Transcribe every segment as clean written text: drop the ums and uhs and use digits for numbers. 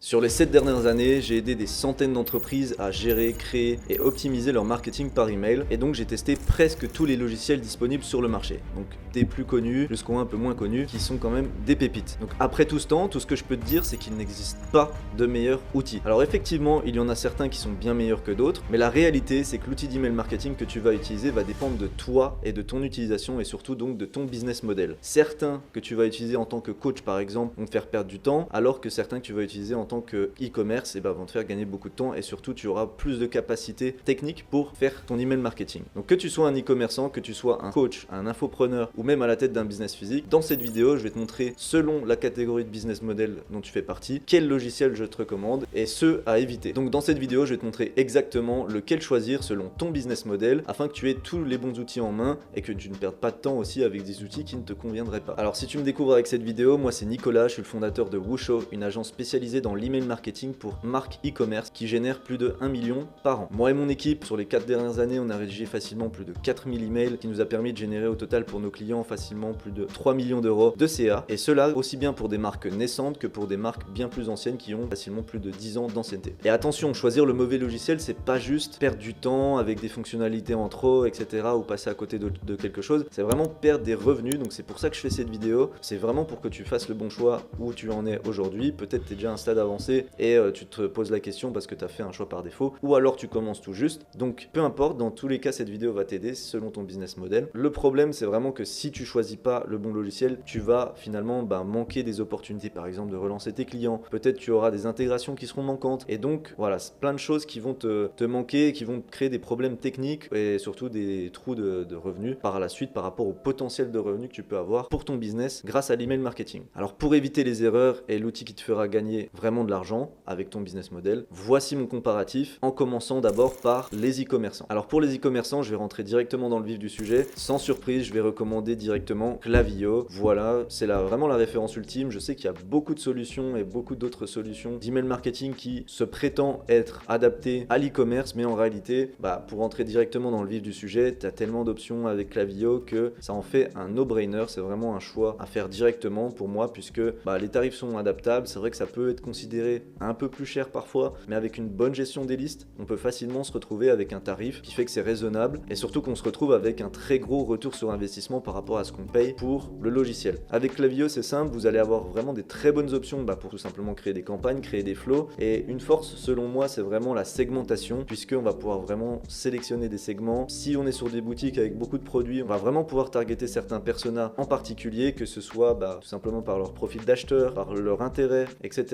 Sur les 7 dernières années, j'ai aidé des centaines d'entreprises à gérer, créer et optimiser leur marketing par email, et donc j'ai testé presque tous les logiciels disponibles sur le marché. Donc des plus connus jusqu'aux un peu moins connus qui sont quand même des pépites. Donc après tout ce temps, tout ce que je peux te dire, c'est qu'il n'existe pas de meilleur outil. Alors effectivement, il y en a certains qui sont bien meilleurs que d'autres, mais la réalité, c'est que l'outil d'email marketing que tu vas utiliser va dépendre de toi et de ton utilisation, et surtout donc de ton business model. Certains que tu vas utiliser en tant que coach par exemple vont te faire perdre du temps, alors que certains que tu vas utiliser en tant que e-commerce vont te faire gagner beaucoup de temps, et surtout tu auras plus de capacités techniques pour faire ton email marketing. Donc que tu sois un e-commerçant, que tu sois un coach, un infopreneur ou même à la tête d'un business physique, dans cette vidéo je vais te montrer, selon la catégorie de business model dont tu fais partie, quel logiciel je te recommande et ceux à éviter. Donc dans cette vidéo je vais te montrer exactement lequel choisir selon ton business model, afin que tu aies tous les bons outils en main et que tu ne perdes pas de temps aussi avec des outils qui ne te conviendraient pas. Alors si tu me découvres avec cette vidéo, moi c'est Nicolas, je suis le fondateur de Wusho, une agence spécialisée dans l'email marketing pour marques e-commerce qui génère plus de 1 million par an. Moi et mon équipe, sur les 4 dernières années, on a rédigé facilement plus de 4000 emails, qui nous a permis de générer au total pour nos clients facilement plus de 3 millions d'euros de CA, et cela aussi bien pour des marques naissantes que pour des marques bien plus anciennes qui ont facilement plus de 10 ans d'ancienneté. Et attention, choisir le mauvais logiciel, c'est pas juste perdre du temps avec des fonctionnalités en trop, etc., ou passer à côté de quelque chose, c'est vraiment perdre des revenus. Donc c'est pour ça que je fais cette vidéo, c'est vraiment pour que tu fasses le bon choix où tu en es aujourd'hui. Peut-être tu es déjà à un stade avancé et tu te poses la question parce que tu as fait un choix par défaut, ou alors tu commences tout juste. Donc peu importe, dans tous les cas cette vidéo va t'aider selon ton business model. Le problème c'est vraiment que si tu choisis pas le bon logiciel, tu vas finalement manquer des opportunités, par exemple de relancer tes clients, peut-être tu auras des intégrations qui seront manquantes, et donc voilà, c'est plein de choses qui vont te manquer, qui vont créer des problèmes techniques et surtout des trous de revenus par la suite par rapport au potentiel de revenus que tu peux avoir pour ton business grâce à l'email marketing. Alors pour éviter les erreurs et l'outil qui te fera gagner vraiment de l'argent avec ton business model, voici mon comparatif, en commençant d'abord par les e-commerçants. Alors pour les e-commerçants, je vais rentrer directement dans le vif du sujet. Sans surprise, je vais recommander directement Klaviyo. Voilà, c'est vraiment la référence ultime. Je sais qu'il y a beaucoup de solutions et beaucoup d'autres solutions d'email marketing qui se prétendent être adaptées à l'e-commerce, mais en réalité, pour rentrer directement dans le vif du sujet, tu as tellement d'options avec Klaviyo que ça en fait un no-brainer. C'est vraiment un choix à faire directement pour moi, puisque les tarifs sont adaptables. C'est vrai que ça peut être considéré un peu plus cher parfois, mais avec une bonne gestion des listes, on peut facilement se retrouver avec un tarif qui fait que c'est raisonnable, et surtout qu'on se retrouve avec un très gros retour sur investissement par rapport à ce qu'on paye pour le logiciel. Avec Klaviyo, c'est simple, vous allez avoir vraiment des très bonnes options pour tout simplement créer des campagnes, créer des flows, et une force selon moi, c'est vraiment la segmentation, puisqu'on va pouvoir vraiment sélectionner des segments. Si on est sur des boutiques avec beaucoup de produits, on va vraiment pouvoir targeter certains personas en particulier, que ce soit tout simplement par leur profil d'acheteur, par leur intérêt, etc.,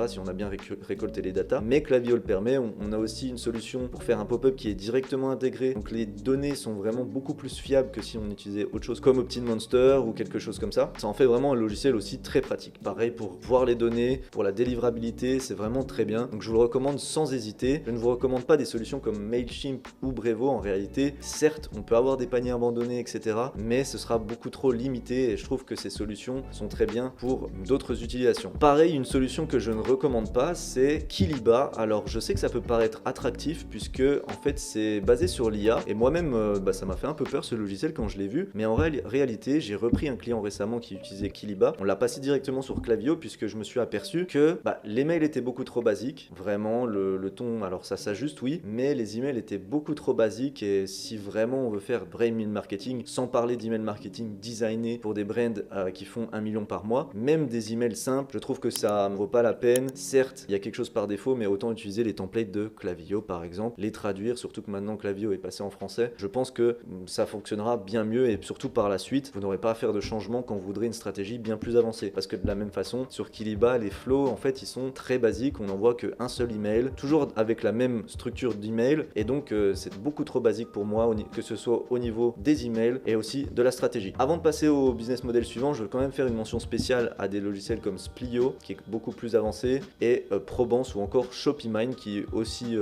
si on a bien récolté les datas. Mais Klaviyo le permet. On a aussi une solution pour faire un pop-up qui est directement intégré, donc les données sont vraiment beaucoup plus fiables que si on utilisait autre chose comme OptinMonster ou quelque chose comme ça. Ça en fait vraiment un logiciel aussi très pratique. Pareil pour voir les données, pour la délivrabilité, c'est vraiment très bien, donc je vous le recommande sans hésiter. Je ne vous recommande pas des solutions comme Mailchimp ou Brevo. En réalité, certes, on peut avoir des paniers abandonnés, etc., mais ce sera beaucoup trop limité, et je trouve que ces solutions sont très bien pour d'autres utilisations. Pareil, une solution que je ne recommande pas, c'est Kiliba. Alors je sais que ça peut paraître attractif puisque en fait c'est basé sur l'IA, et moi-même ça m'a fait un peu peur ce logiciel quand je l'ai vu, mais en réalité j'ai repris un client récemment qui utilisait Kiliba. On l'a passé directement sur Klaviyo puisque je me suis aperçu que les mails étaient beaucoup trop basiques, vraiment le ton, alors ça s'ajuste oui, mais les emails étaient beaucoup trop basiques, et si vraiment on veut faire vrai email marketing, sans parler d'email marketing designé pour des brands qui font 1 million par mois, même des emails simples, je trouve que ça ne vaut pas la peine. Certes, il y a quelque chose par défaut, mais autant utiliser les templates de Klaviyo par exemple, les traduire, surtout que maintenant Klaviyo est passé en français. Je pense que ça fonctionnera bien mieux, et surtout par la suite, vous n'aurez pas à faire de changement quand vous voudrez une stratégie bien plus avancée, parce que de la même façon, sur Kiliba, les flows en fait ils sont très basiques, on n'envoie qu'un seul email, toujours avec la même structure d'email, et donc c'est beaucoup trop basique pour moi, que ce soit au niveau des emails et aussi de la stratégie. Avant de passer au business model suivant, je veux quand même faire une mention spéciale à des logiciels comme Splio, qui est beaucoup plus avancé, et Probance ou encore ShopeeMind, qui aussi,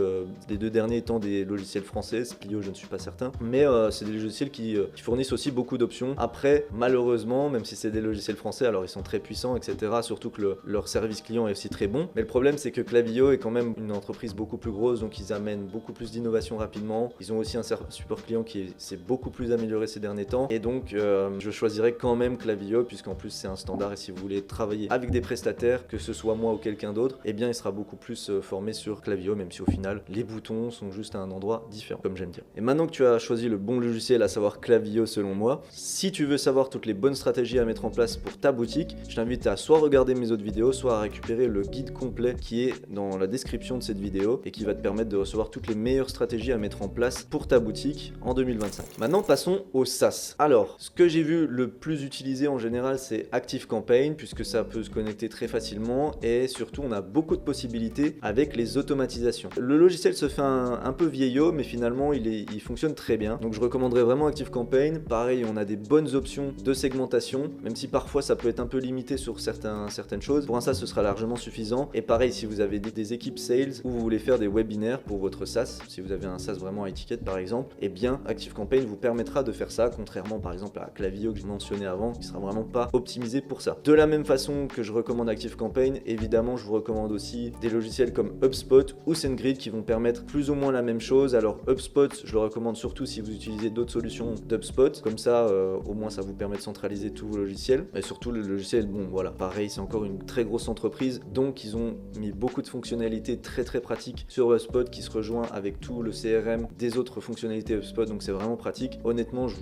les deux derniers étant des logiciels français. Splio, je ne suis pas certain, mais c'est des logiciels qui fournissent aussi beaucoup d'options. Après, malheureusement, même si c'est des logiciels français, alors ils sont très puissants, etc., surtout que leur service client est aussi très bon, mais le problème c'est que Klaviyo est quand même une entreprise beaucoup plus grosse, donc ils amènent beaucoup plus d'innovation rapidement. Ils ont aussi un support client qui s'est beaucoup plus amélioré ces derniers temps, et donc je choisirais quand même Klaviyo, puisqu'en plus c'est un standard, et si vous voulez travailler avec des prestataires, que ce soit moi ou quelqu'un quelqu'un d'autre, eh bien il sera beaucoup plus formé sur Klaviyo, même si au final les boutons sont juste à un endroit différent, comme j'aime dire. Et maintenant que tu as choisi le bon logiciel, à savoir Klaviyo selon moi, si tu veux savoir toutes les bonnes stratégies à mettre en place pour ta boutique, je t'invite à soit regarder mes autres vidéos, soit à récupérer le guide complet qui est dans la description de cette vidéo et qui va te permettre de recevoir toutes les meilleures stratégies à mettre en place pour ta boutique en 2025. Maintenant, passons au SaaS. Alors, ce que j'ai vu le plus utilisé en général, c'est ActiveCampaign, puisque ça peut se connecter très facilement et surtout, on a beaucoup de possibilités avec les automatisations. Le logiciel se fait un peu vieillot, mais finalement, il fonctionne très bien. Donc, je recommanderais vraiment ActiveCampaign. Pareil, on a des bonnes options de segmentation, même si parfois ça peut être un peu limité sur certaines choses. Pour un SaaS, ce sera largement suffisant. Et pareil, si vous avez des équipes sales ou vous voulez faire des webinaires pour votre SaaS, si vous avez un SaaS vraiment à étiquette par exemple, eh bien ActiveCampaign vous permettra de faire ça, contrairement par exemple à Klaviyo que je mentionnais avant, qui sera vraiment pas optimisé pour ça. De la même façon que je recommande ActiveCampaign, évidemment je vous recommande aussi des logiciels comme HubSpot ou SendGrid qui vont permettre plus ou moins la même chose. Alors HubSpot, je le recommande surtout si vous utilisez d'autres solutions d'HubSpot, comme ça au moins ça vous permet de centraliser tous vos logiciels. Et surtout le logiciel, bon voilà, pareil, c'est encore une très grosse entreprise, donc ils ont mis beaucoup de fonctionnalités très pratiques sur HubSpot qui se rejoint avec tout le CRM des autres fonctionnalités HubSpot, donc c'est vraiment pratique. Honnêtement, je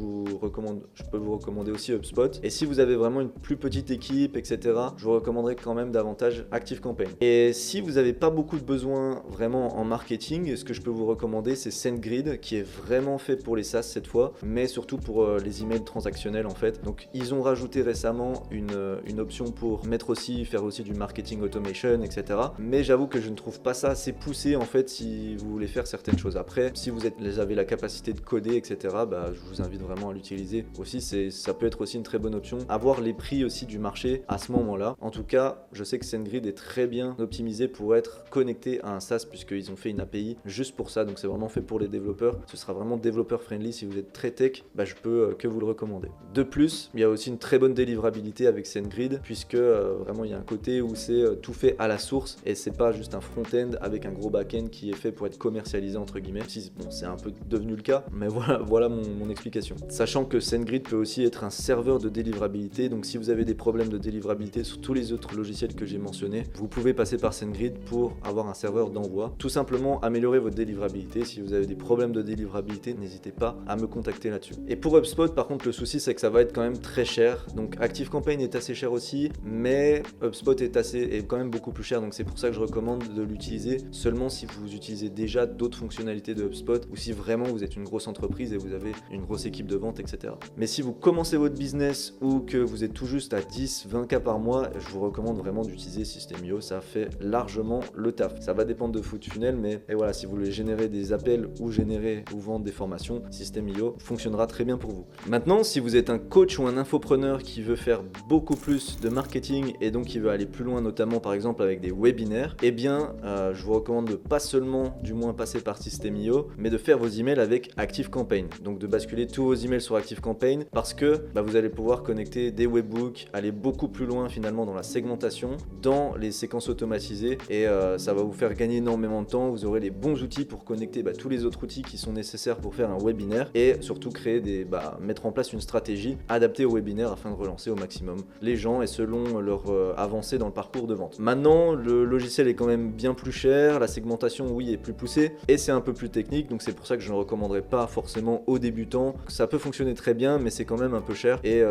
peux vous recommander aussi HubSpot. Et si vous avez vraiment une plus petite équipe, etc., je vous recommanderais quand même davantage ActiveCampaign. Et si vous n'avez pas beaucoup de besoins vraiment en marketing, ce que je peux vous recommander, c'est SendGrid, qui est vraiment fait pour les SaaS cette fois, mais surtout pour les emails transactionnels en fait. Donc ils ont rajouté récemment une option pour faire aussi du marketing automation, etc. Mais j'avoue que je ne trouve pas ça assez poussé en fait si vous voulez faire certaines choses. Après, si vous avez la capacité de coder, etc., bah, je vous invite vraiment à l'utiliser aussi. Ça peut être aussi une très bonne option. Avoir les prix aussi du marché à ce moment-là. En tout cas, je sais que SendGrid est très bien optimisé pour être connecté à un SaaS puisqu'ils ont fait une API juste pour ça. Donc c'est vraiment fait pour les développeurs. Ce sera vraiment développeur friendly. Si vous êtes très tech, bah, je peux que vous le recommander. De plus, il y a aussi une très bonne délivrabilité avec SendGrid puisque vraiment il y a un côté où c'est tout fait à la source et c'est pas juste un front-end avec un gros back-end qui est fait pour être commercialisé entre guillemets. Si, bon, c'est un peu devenu le cas, mais voilà mon explication. Sachant que SendGrid peut aussi être un serveur de délivrabilité, donc si vous avez des problèmes de délivrabilité sur tous les autres logiciels que j'ai mentionnés, vous pouvez passer par SendGrid pour avoir un serveur d'envoi. Tout simplement améliorer votre délivrabilité. Si vous avez des problèmes de délivrabilité, n'hésitez pas à me contacter là-dessus. Et pour HubSpot, par contre, le souci c'est que ça va être quand même très cher. Donc ActiveCampaign est assez cher aussi, mais HubSpot est quand même beaucoup plus cher. Donc c'est pour ça que je recommande de l'utiliser seulement si vous utilisez déjà d'autres fonctionnalités de HubSpot ou si vraiment vous êtes une grosse entreprise et vous avez une grosse équipe de vente, etc. Mais si vous commencez votre business ou que vous êtes tout juste à 10-20K par mois, je vous recommande vraiment d'utiliser System.io. Ça fait largement le taf. Ça va dépendre de Footfunnel, mais et voilà, si vous voulez générer des appels ou vendre des formations, System.io fonctionnera très bien pour vous. Maintenant, si vous êtes un coach ou un infopreneur qui veut faire beaucoup plus de marketing et donc qui veut aller plus loin, notamment par exemple avec des webinaires, eh bien je vous recommande de pas seulement du moins passer par System.io, mais de faire vos emails avec ActiveCampaign. Donc de basculer tous vos emails sur ActiveCampaign parce que vous allez pouvoir connecter des webbooks, aller beaucoup plus loin finalement dans la segmentation, dans les séquences automatisées et ça va vous faire gagner énormément de temps. Vous aurez les bons outils pour connecter tous les autres outils qui sont nécessaires pour faire un webinaire et surtout mettre en place une stratégie adaptée au webinaire afin de relancer au maximum les gens et selon leur avancée dans le parcours de vente. Maintenant, le logiciel est quand même bien plus cher, la segmentation oui est plus poussée et c'est un peu plus technique, donc c'est pour ça que je ne le recommanderais pas forcément aux débutants. Ça peut fonctionner très bien mais c'est quand même un peu cher et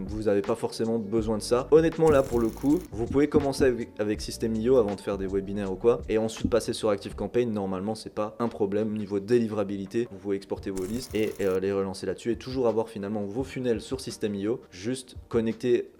vous n'avez pas forcément besoin de ça. Honnêtement là pour le coup, vous pouvez commencer avec System.io avant de faire des webinaires ou quoi et ensuite passer sur ActiveCampaign. Normalement c'est pas un problème niveau délivrabilité, vous pouvez exporter vos listes et les relancer là-dessus et toujours avoir finalement vos funnels sur System.io, juste connecter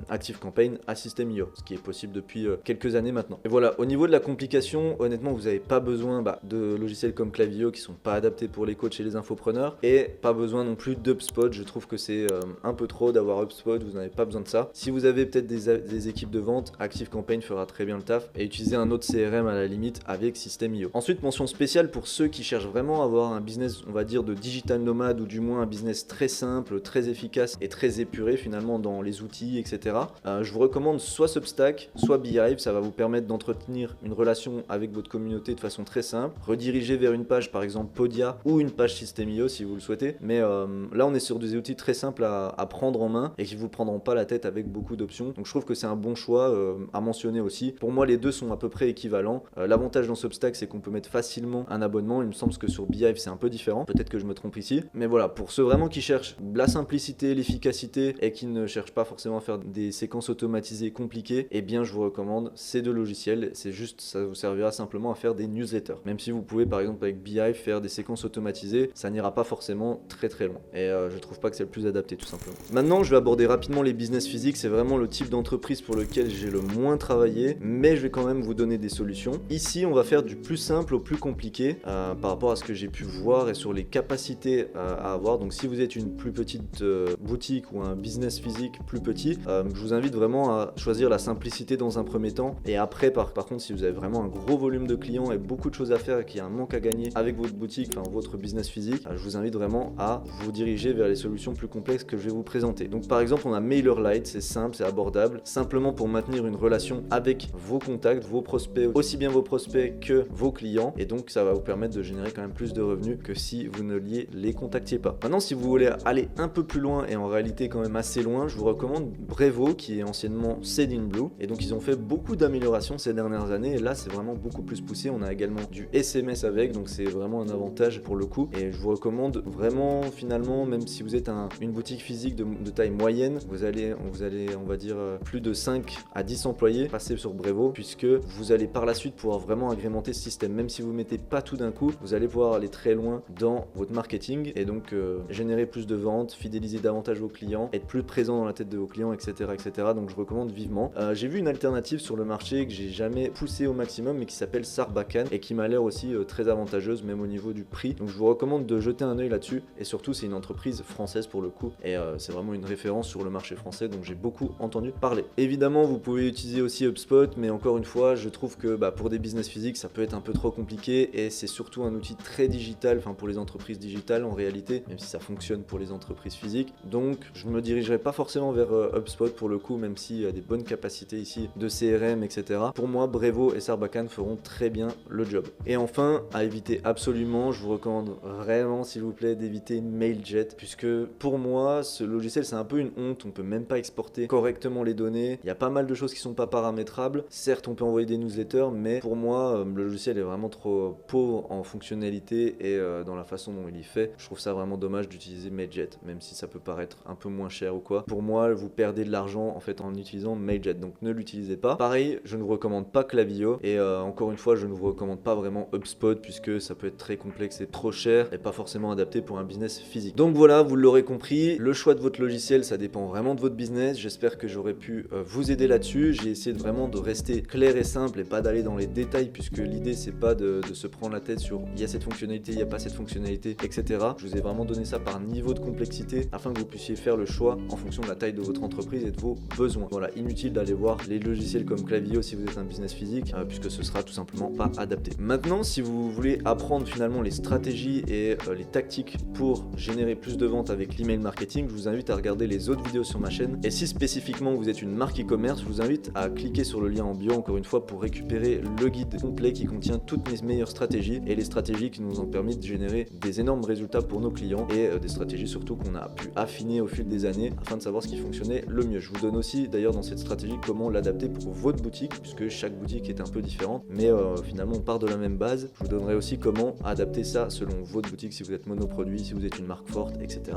ActiveCampaign à System.io, ce qui est possible depuis quelques années maintenant. Et voilà, au niveau de la complication, honnêtement vous n'avez pas besoin de logiciels comme Klaviyo qui sont pas adaptés pour les coachs et les infopreneurs et pas besoin non plus d'HubSpot. Je trouve que c'est un peu trop d'avoir HubSpot, vous n'avez pas besoin de ça. Si vous avez peut-être des équipes de vente, ActiveCampaign fera très bien le taf et utiliser un autre CRM à la limite avec System.io. Ensuite, mention spéciale pour ceux qui cherchent vraiment à avoir un business, on va dire, de digital nomade ou du moins un business très simple, très efficace et très épuré finalement dans les outils, etc. Je vous recommande soit Substack, soit Beehive. Ça va vous permettre d'entretenir une relation avec votre communauté de façon très simple, rediriger vers une page par exemple Podia ou une page System.io si vous le souhaitez. Mais là, on est sur des outils très simples à prendre en main et qui vous prendront pas la tête avec beaucoup d'options. Donc je trouve que c'est un bon choix à mentionner abonné aussi. Pour moi les deux sont à peu près équivalents. L'avantage dans Substack c'est qu'on peut mettre facilement un abonnement. Il me semble que sur Beehive c'est un peu différent, peut-être que je me trompe ici, mais voilà, pour ceux vraiment qui cherchent la simplicité, l'efficacité et qui ne cherchent pas forcément à faire des séquences automatisées compliquées, eh bien je vous recommande ces deux logiciels. C'est juste, ça vous servira simplement à faire des newsletters. Même si vous pouvez par exemple avec Beehive faire des séquences automatisées, ça n'ira pas forcément très loin. Et je trouve pas que c'est le plus adapté tout simplement. Maintenant je vais aborder rapidement les business physiques. C'est vraiment le type d'entreprise pour lequel j'ai le moins travaillé, mais je vais quand même vous donner des solutions. Ici on va faire du plus simple au plus compliqué par rapport à ce que j'ai pu voir et sur les capacités à avoir. Donc si vous êtes une plus petite boutique ou un business physique plus petit, je vous invite vraiment à choisir la simplicité dans un premier temps, et après par contre si vous avez vraiment un gros volume de clients et beaucoup de choses à faire et qu'il y a un manque à gagner avec votre boutique, enfin votre business physique, je vous invite vraiment à vous diriger vers les solutions plus complexes que je vais vous présenter. Donc par exemple on a MailerLite, c'est simple, c'est abordable, simplement pour maintenir une relation avec vos contacts, vos prospects, aussi bien vos prospects que vos clients, et donc ça va vous permettre de générer quand même plus de revenus que si vous ne les contactiez pas. Maintenant si vous voulez aller un peu plus loin, et en réalité quand même assez loin, je vous recommande Brevo, qui est anciennement Sendinblue, et donc ils ont fait beaucoup d'améliorations ces dernières années, et là c'est vraiment beaucoup plus poussé. On a également du SMS avec, donc c'est vraiment un avantage pour le coup, et je vous recommande vraiment, finalement, même si vous êtes une boutique physique de taille moyenne, vous allez on va dire plus de 5 à 10 employés, passer sur Brevo, puisque vous allez par la suite pouvoir vraiment agrémenter ce système. Même si vous mettez pas tout d'un coup, vous allez pouvoir aller très loin dans votre marketing, et donc générer plus de ventes, fidéliser davantage vos clients, être plus présent dans la tête de vos clients, etc. Donc je recommande vivement. J'ai vu une alternative sur le marché que j'ai jamais poussée au maximum, mais qui s'appelle Sarbacane, et qui m'a l'air aussi très avantageuse, même au niveau du prix. Donc je vous recommande de jeter un œil là-dessus, et surtout c'est une entreprise française pour le coup, et c'est vraiment une référence sur le marché français, donc j'ai beaucoup entendu parler. Évidemment vous pouvez utiliser aussi HubSpot, mais encore une fois je trouve que pour des business physiques ça peut être un peu trop compliqué, et c'est surtout un outil très digital, enfin pour les entreprises digitales en réalité, même si ça fonctionne pour les entreprises physiques. Donc je me dirigerai pas forcément vers HubSpot pour le coup, même s'il y a des bonnes capacités ici de CRM, etc. Pour moi Brevo et Sarbacane feront très bien le job. Et enfin, à éviter absolument, je vous recommande vraiment s'il vous plaît d'éviter Mailjet, puisque pour moi ce logiciel c'est un peu une honte. On peut même pas exporter correctement les données, il y a pas mal de choses qui sont pas paramétrables. Certes on peut envoyer des newsletters, mais pour moi le logiciel est vraiment trop pauvre en fonctionnalité et dans la façon dont il est fait. Je trouve ça vraiment dommage d'utiliser Mailjet, même si ça peut paraître un peu moins cher ou quoi. Pour moi vous perdez de l'argent en fait en utilisant Mailjet, donc ne l'utilisez pas. Pareil, je ne vous recommande pas Klaviyo, et encore une fois je ne vous recommande pas vraiment HubSpot, puisque ça peut être très complexe et trop cher et pas forcément adapté pour un business physique. Donc voilà, vous l'aurez compris, le choix de votre logiciel ça dépend vraiment de votre business. J'espère que j'aurais pu vous aider là-dessus. J'ai essayé vraiment de rester clair et simple et pas d'aller dans les détails, puisque l'idée c'est pas de se prendre la tête sur il y a cette fonctionnalité, il n'y a pas cette fonctionnalité, etc. Je vous ai vraiment donné ça par niveau de complexité afin que vous puissiez faire le choix en fonction de la taille de votre entreprise et de vos besoins. Voilà, inutile d'aller voir les logiciels comme Klaviyo si vous êtes un business physique, puisque ce sera tout simplement pas adapté. Maintenant, si vous voulez apprendre finalement les stratégies et les tactiques pour générer plus de ventes avec l'email marketing, je vous invite à regarder les autres vidéos sur ma chaîne. Et si spécifiquement vous êtes une marque e-commerce, je vous invite à cliquer sur le lien en bio encore une fois pour récupérer le guide complet qui contient toutes mes meilleures stratégies et les stratégies qui nous ont permis de générer des énormes résultats pour nos clients, et des stratégies surtout qu'on a pu affiner au fil des années afin de savoir ce qui fonctionnait le mieux. Je vous donne aussi d'ailleurs dans cette stratégie comment l'adapter pour votre boutique, puisque chaque boutique est un peu différente, mais finalement on part de la même base. Je vous donnerai aussi comment adapter ça selon votre boutique, si vous êtes monoproduit, si vous êtes une marque forte, etc.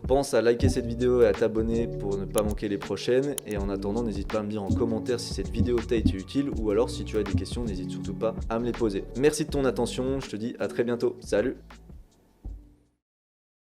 Pense à liker cette vidéo et à t'abonner pour ne pas manquer les prochaines, et en attendant n'hésite pas à me dire en commentaire si cette vidéo t'a été utile, ou alors si tu as des questions n'hésite surtout pas à me les poser. Merci de ton attention, je te dis à très bientôt, salut.